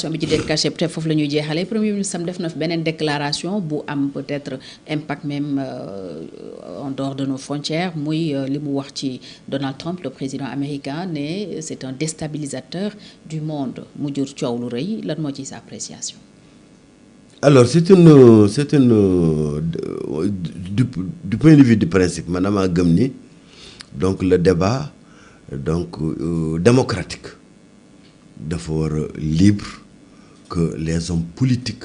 bi ci décaché peut-être foofu la ñuy jeexalee premier ministre am def na beneen déclaration bu am peut-être impact même en dehors de nos frontières muy li mu wax ci Donald Trump le président américain ne c'est un déstabilisateur du monde mu jur coow lu rëy lan moo ci sa appréciation. Alors c'est une du point de vue du principe man damaa gëm ni donc le débat donc démocratique dafa war a libre. Que les hommes politiques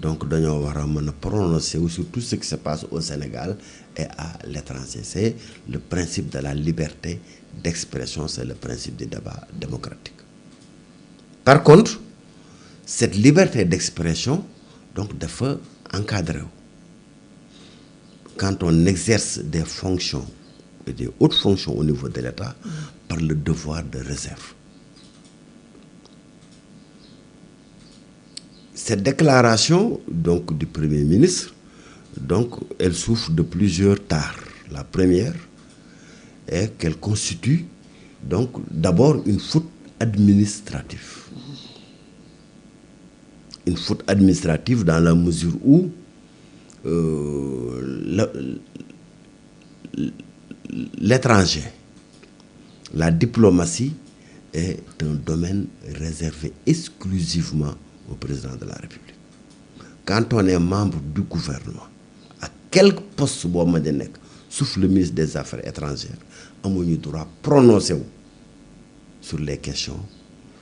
donc dañoo war a mën a prononcer sur tout ce qui se passe au Sénégal et à l'étranger. C'est le principe de la liberté d'expression, c'est le principe du débat démocratique. Par contre cette liberté d'expression donc dafa encadré wu quand on exerce des fonctions et des hautes fonctions au niveau de l'État par le devoir de réserve. Cette déclaration donc du Premier ministre donc elle souffre de plusieurs tares. La première est qu'elle constitue donc d'abord une faute administrative. Une faute administrative dans la mesure où l'étranger, la diplomatie est un domaine réservé exclusivement au président de la République. Quand on est membre du gouvernement, à quelque poste boo mën di nekk, sauf le ministre des Affaires étrangères, amuñu droit prononcer wu sur les questions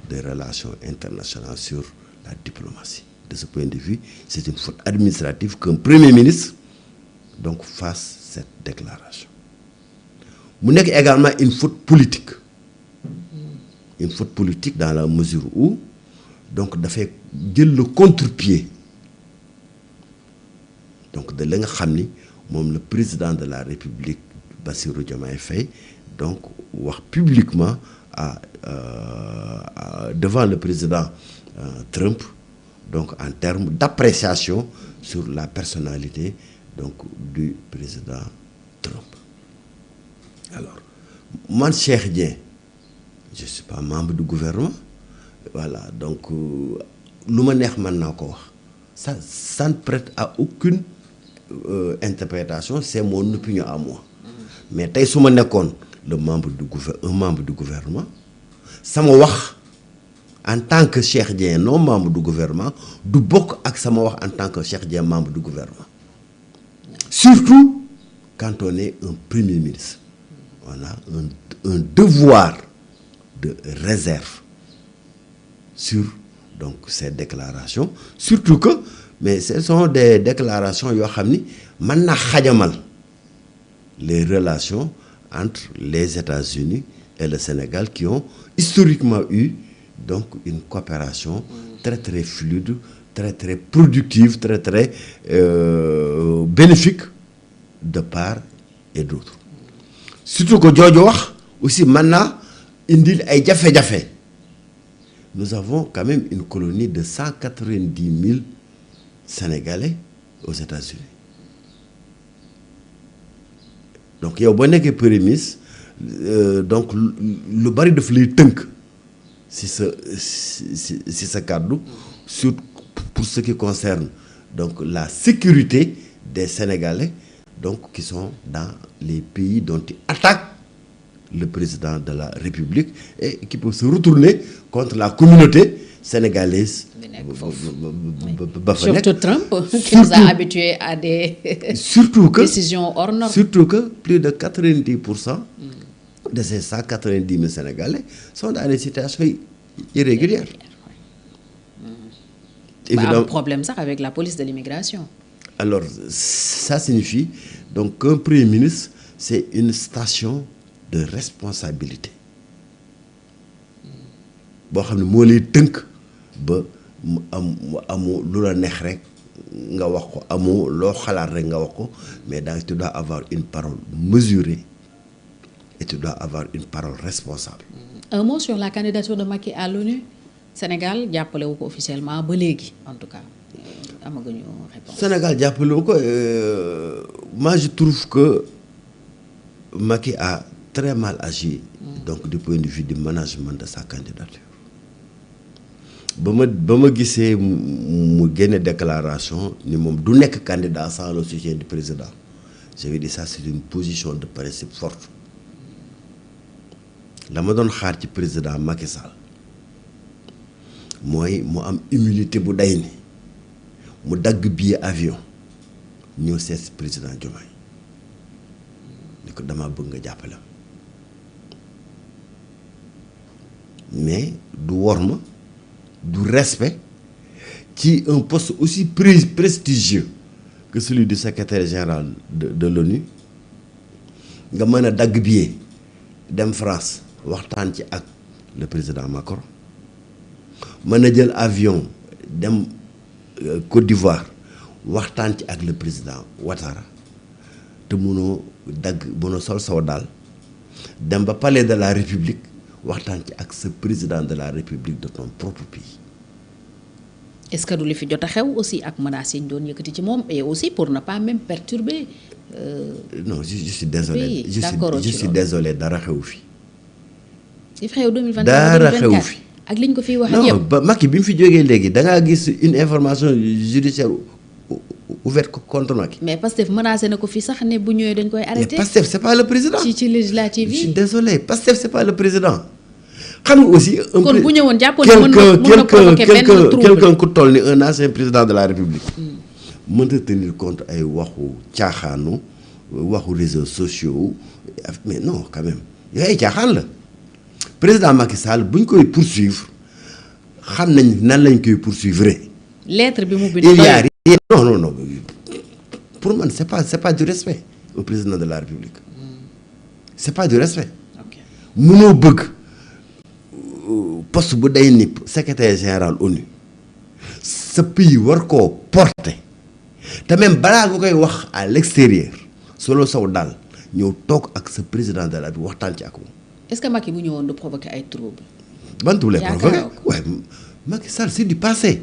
des relations internationales, sur la diplomatie. De ce point de vue, c'est une faute administrative qu'un Premier ministre donc fasse cette déclaration. Mu nekk également une faute politique. Une faute politique dans la mesure où donc dafay jël le contre-pied donc de la nga xam ni moom le président de la République Bassirou Diomaye Faye donc wax publiquement devant le président Trump donc en termes d'appréciation sur la personnalité donc du président Trump. Alors man Cheikh Dieng je suis pas membre du gouvernement. Voilà donc lu ma neex mën naa ko wax ça ne prête à aucune interprétation, c'est mon opinion à moi. Mais tey su ma nekkoon un membre du gouvernement sama wax en tant que Cheikh Dieng non membre du gouvernement du bokk ak sama wax en tant que Cheikh Dieng membre du gouvernement. Surtout quand on est un premier ministre, on a un devoir de réserve sur donc ces déclarations, surtout que mais ce sont des déclarations yoo xam ni mën na xajamal les relations entre les États-Unis et le Sénégal qui ont historiquement eu donc une coopération très très fluide, très très productive, très très bénéfique de part et d'autre. Surtout que jooju wax aussi mën na indil ay jafe-jafe. Nous avons quand même une colonie de 190 000 Sénégalais aux États-Unis. Donc yow boo nekkee premier ministre donc lu bari daf lay tënk si sa kàddu surtout pour ce qui concerne donc la sécurité des Sénégalais donc qui sont dans les pays dont ils attaquent le président de la République et qui peut se retourner contre la communauté sénégalaise. Surtout Trump, qui nous a habitués à des décisions hors normes. Surtout que plus de 90% de ces 190 000 Sénégalais sont dans des situations irrégulières. Évidemment, un problème ça avec la police de l'immigration. Alors, ça signifie donc qu'un Premier ministre, c'est une station de responsabilité boo xam ne moo lay tënk ba mu amoo lu la neex rek nga wax ko amoo loo xalaat rek nga wax ko mais tu dois avoir une parole mesurée et tu dois avoir une parole responsable. Un mot sur la candidature de Macky à l'ONU. Sénégal jàppale wu ko officiellement ba léegi en tout cas amaguñu réponse. Sénégal jàppale wu ko moi je trouve que Macky a très mal agi donc du point de vue du management de sa candidature. ba ma gisee mu génne déclaration ni moom du nekk candidat sans le soutien du président je vais dire ça c'est une position de principe forte la ma doon xaar ci président Macky Sall mooy mu am humilité bu day ni mu dagg billet avion ñëw seet président Diomaye ni ko dama bëgg nga jàppale mais du worma du respect ci un poste aussi prestigieux que celui du secrétaire général de l'ONU nga mën a dagg billet dem France waxtaan ci ak le président Macron mën a jël avion dem Côte d'Ivoire waxtaan ci ak le président Ouattara te mënoo sol saw daal dem ba palais de la République waxtaan ci ak ce président de la République de ton propre pays. Est-ce que du li fi jot a xew aussi ak menaces yi ñu doon yëkkati ci moom et aussi pour ne pas même perturber. Non je suis désolé. Oui, je suis désolé dara xew fi. li fi xew 2023 dara xew fi ak liñ ko fiy wax yëpp. non ba Macky bi mu fi jógee léegi da ngaa gis une information judiciaire ouverte contre Macky. mais Pastef menacé na ko fi sax ne bu ñëwee dañ koy arrêté. mais Pastef c'est pas le président. ci législative yi. je suis désolé Pastef c'est pas le président. xam nga aussi. kon bu ñëwoon jàppoon ne mën na provoquer benn trouble quelqu'un ku toll ni un ancien président de la République. mënta tenir compte ay waxu caaxaanu waxu réseaux sociaux mais non quand même yooyu ay caaxaan la président Macky Sall bu ñu koy poursuivre xam nañ nan lañ koy poursuivre. lettre bi mu bind. il y a rien non pour man c'est pas du respect au président de la République. c'est pas du respect. mënoo bëgg. poste bu day ni secrétaire général ONU sa pays war koo porter te même balaa nga koy wax à l'extérieur solo saw daal ñëw toog ak sa président de la République waxtaan ci ak moom. est-ce que Macky bu ñëwoon du provoquer ay troubles. ban trouble lay provoquer waaye Macky Sall c'est du passé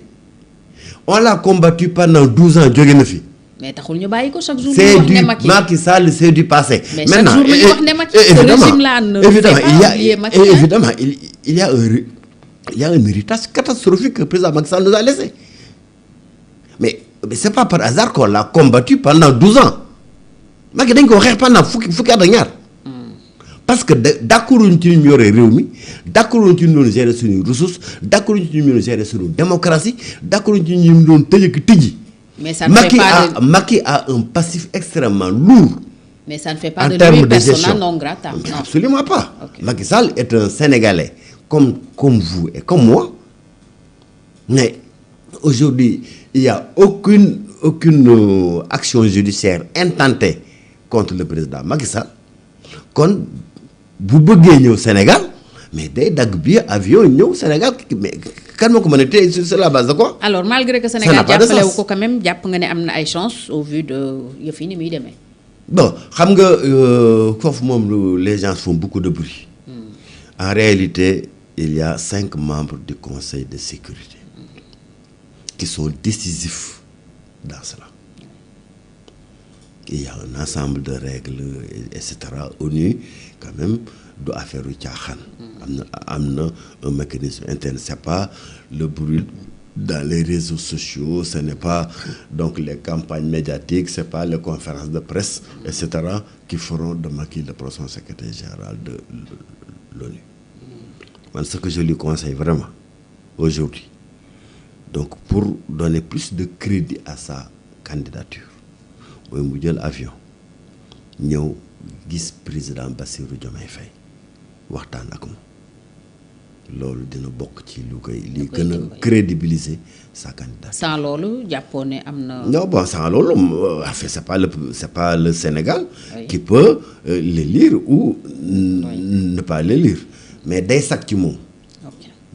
on l'a combattu pendant 12 ans jóge na fi. mais taxul ñu bàyyi ko chaque jour. c'est du Macky Sall c'est du passé. mais chaque jour ñu wax ne Macky ce régime là ne évidemment il y a un héritage catastrophique que le président Macky Sall nous a laissé mais c'est pas par hasard qu'on l'a combattu pendant 12 ans Macky dañ ko xeex pendant fukki at ak ñaar parce que d'accorduñ ci ñu yore réew mi d'accorduñ ci ñu doon gérer suñu ressources d'accorduñ ci ñu doon gérer suñu démocratie d'accorduñ ci ñu doon tëj ak tijji. mais ça ne fait pas de Macky a un passif extrêmement lourd. mais ça ne fait pas de lui persona non grata. Non, absolument pas. Okay. Macky Sall est un Sénégalais comme vous et comme moi. Mais aujourd'hui, il n'y a aucune action judiciaire intentée contre le président Macky Sall. Kon bu bëggee ñëw Sénégal mais day dagg bi avion ñëw Sénégal mais kan moo ko mën a téye sur la base de quoi. alors malgré que Sénégal jàppale wu ko quand même jàpp nga ne am na ay chance au vu de yëf yi ni muy demee. bon xam nga foofu moom les gens font beaucoup de bruit. En réalité il y a 5 membres du Conseil de sécurité qui sont décisifs dans cela. Il y a un ensemble de règles etc. ONU quand même du affaire u caaxaan. am na un mécanisme interne c'est pas le bruit dans les réseaux sociaux ce n'est pas donc les campagnes médiatiques c'est pas les conférences de presse etc. qui feront de Macky le prochain secrétaire général de l'ONU. Man ce que je lui conseille vraiment aujourd'hui donc pour donner plus de crédit à sa candidature mooy mu jël avion ñëw gis président Bassirou Diomaye Faye waxtaan ak moom loolu dina bokk ci li gën a crédibiliser sa candidature. sans loolu jàppoo ne am na. non bon sans loolu en fait c'est pas le Sénégal. Oui. Qui peut l'élire ou ne pas l'élire mais day sakk ci moom.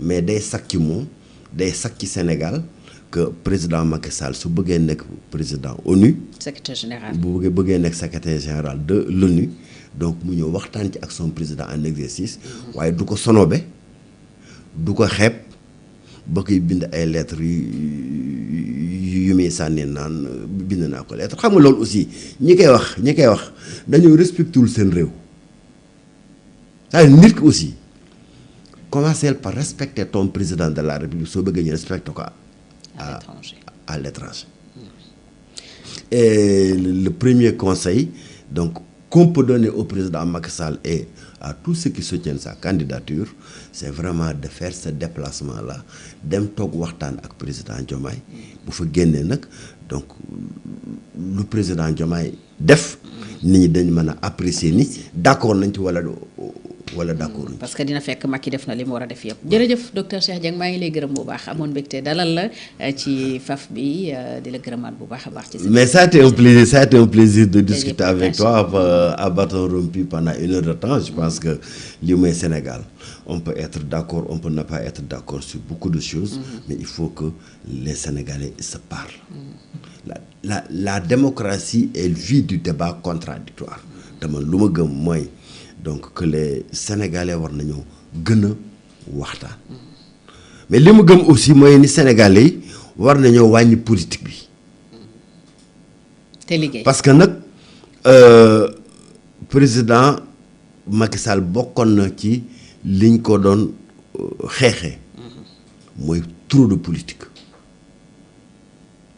mais day sakk ci moom day sakk ci Sénégal que président Macky Sall su bëggee nekk président ONU. secrétaire général bu bëggee nekk secrétaire général de l'ONU donc mu ñëw waxtaan ci ak son président en exercice. waaye du ko sonobe du ko xeeb ba koy bind ay lettres yu muy sànni naan bind naa ko lettre xam nga loolu aussi ñi koy wax dañoo respectuwul seen réew c'est-à-dire nit ki aussi commencer par respecter ton président de la République soo bëggee ñu respecter ko à l'étranger. Et le premier conseil donc qu'on peut donner au président Macky Sall et à tous ceux qui soutiennent sa candidature, c'est vraiment de faire ce déplacement-là dem toog waxtaan ak président Diomaye bu fa génnee nag donc lu président Diomaye def nit ñi dañ mën a apprécier ni d'accord nañ ci wala d'accord. parce que dina fekk Macky def na li mu war a def yëpp. jërëjëf docteur Cheikh Dieng maa ngi lay gërëm bu baax amoon mbégte dalal la ci FAF bi di la gërëmaat bu baax a baax. ci mais ça a été un plaisir de discuter avec toi à bâton rompu pendant 1 heure de temps. Je pense que li mooy Sénégal on peut être d'accord, on peut ne pas être d'accord sur beaucoup de choses, mais il faut que les Sénégalais se parlent. La démocratie est vit du débat contradictoire te man lu ma gëm mooy donc que les Sénégalais war nañoo gën a waxtaan mais li mu gëm aussi mooy ni Sénégalais yi war nañoo wàññi politique bi te liggéey parce que nag président Macky Sall bokkoon na ci liñ ko doon xeexee mooy trop de politique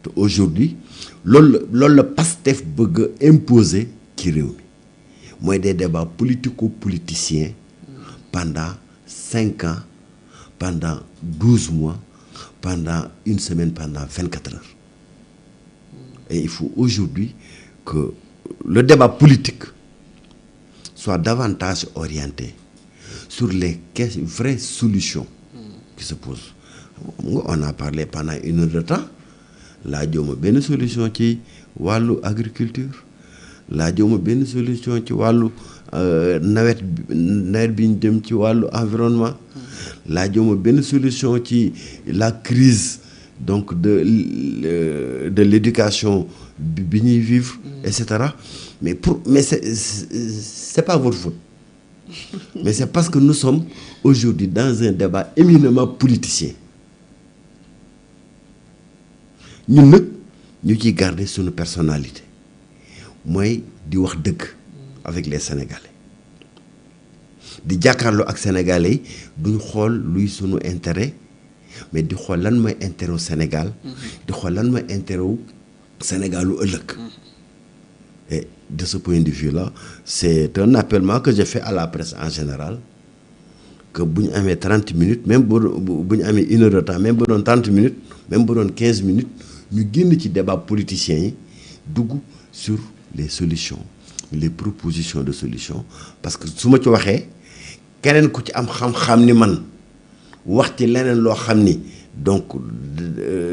te aujourd'hui loolu la Pastef bëgg a imposer ci réew mi mooy des débats politico-politiciens pendant 5 ans, pendant 12 mois, pendant 1 semaine, pendant 24 heures. Et il faut aujourd'hui que le débat politique soit davantage orienté sur les vraies solutions qui se posent. On a parlé pendant 1 heure de temps, laajoo benn solution ci wàllu agriculture. laajoo benn solution ci wàllu nawet bi ñu jëm ci wàllu environnement laajoo benn solution ci la crise donc de l'éducation bi ñuy vivre et cetera mais c'est pas votre faute mais c'est parce que nous sommes aujourd'hui dans un débat éminemment politicien ñun nag ñu ciy garder suñu personnalité mooy di wax dëgg avec les Sénégalais di jàkkaarloo ak Sénégalais yi duñ xool luy sunu intérêt mais di xool lan mooy intérêt au Sénégal di xool lan mooy intérêt au Sénégalu ëllëg et de ce point de vue là c'est un appel que j'ai fait à la presse en général que bu ñu amee 30 minutes même bu ñu amee 1 heure de temps même bu doon 30 minutes même bu doon 15 minutes ñu génn ci débat politiciens yi dugg sur les solutions les propositions de solutions parce que su ma ci waxee keneen ku ci am xam-xam ni man wax ci leneen loo xam ni donc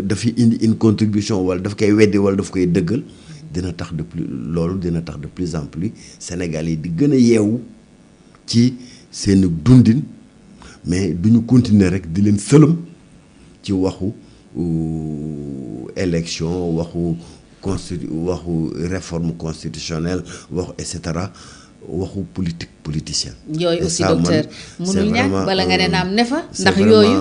dafay indi une contribution wala daf koy weddi wala daf koy dëggal dina tax de plus en plus Sénégal yi di gën a yeewu ci seen dundin mais duñu continuer rek di leen sëlëm ci waxu élection waxu réforme constitutionnelle waxu et cetera waxu politicien. yooyu aussi docteur mënul ñàkk bala nga ne naam ne fa ndax yooyu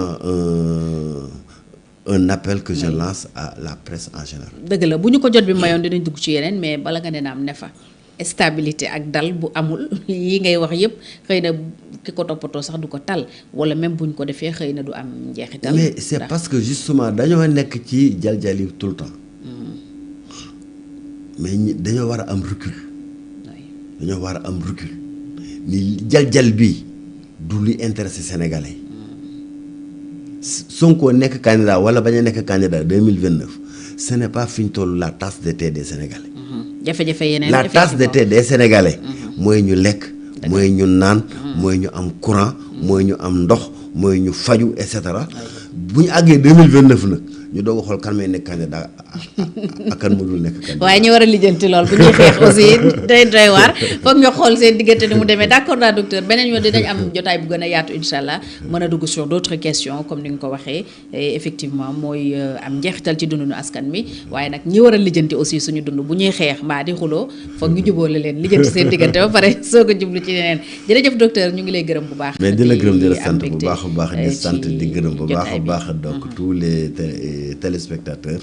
un appel que je lance à la presse en général. dëgg la bu ñu ko jot bi mayoon dinañ dugg ci yeneen mais bala nga ne naam ne fa stabilité ak dal bu amul yi ngay wax yëpp xëy na ki ko toppatoo sax du ko tal wala même buñ ko defee xëy na du am njeexital. mais c'est parce que justement dañoo nekk ci jaljali tout le temps. mais dañoo war a am recul. dañoo war a am recul ni jaljal bi du luy intéressé Sénégalais. Sonko nekk candidat wala bañ a nekk candidat 2029 ce n'est pas fi ñu toll la tasse de thé des Sénégalais. jafe-jafe yeneen la tasse de thé des Sénégalais. mooy ñu lekk. mooy ñu naan. mooy ñu am courant. mooy ñu am ndox mooy ñu faju et cetera. bu ñu àggee 2029 nag ñu doog a xool kan may nekk candidat ak kan mu dul nekk candidat. waaye ñu war a lijjanti lool bu ñuy xeex aussi day doy waar foog ñu xool seen diggante ni mu demee d'accord naa docteur beneen yoon dinañ am jotaay bu gën a yaatu incha allah mën a dugg sur d'autres questions comme ni nga ko waxee effectivement mooy am njeexital ci dundu askan mi waaye nag ñi war a lijjanti aussi suñu dund bu ñuy xeex mbaa di xuloo foog ñu jubóole leen lijjanti seen diggante ba pare soog a jublu ci leneen jërëjëf docteur ñu ngi lay gërëm bu baax. mais di la gërëm di la sant bu baax a baax di sant di gërëm bu baax a baax donc tous les les téléspectateurs,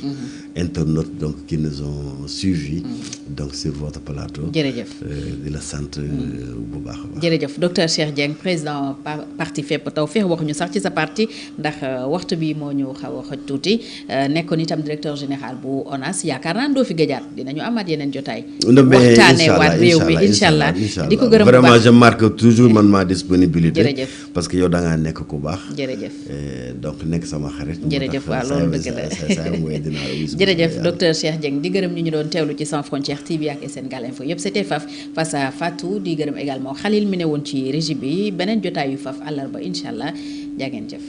internautes donc qui nous ont suivis donc sur votre plateau. jërëjëf di la sant bu baax a baax. jërëjëf docteur Cheikh Dieng président parti Fepp Tawfekh waxuñu sax ci sa parti ndax waxtu bi moo ñu xaw a xoj tuuti nekkoon itam directeur général bu ONAS yaakaar naa doo fi gëjaat dinañu amaat yeneen jotaay. waxtaanee waat réew mi incha allah di ko gërëm bu baax vraiment je marque toujours man ma disponibilité. jërëjëf parce que yow da ngaa nekk ku baax. jërëjëf donc nekk sama xarit. jërëjëf waaw loolu dëgg la jërëjëf docteur Cheikh Dieng di gërëm ñu doon teewlu ci Sans Frontières TV ak Sénégal Info yëpp c'était Faf face à Fatou di gërëm également Khalil mi ne woon ci régie bi beneen jotaay yu Faf àllarba incha allah jaa ngeen jëf.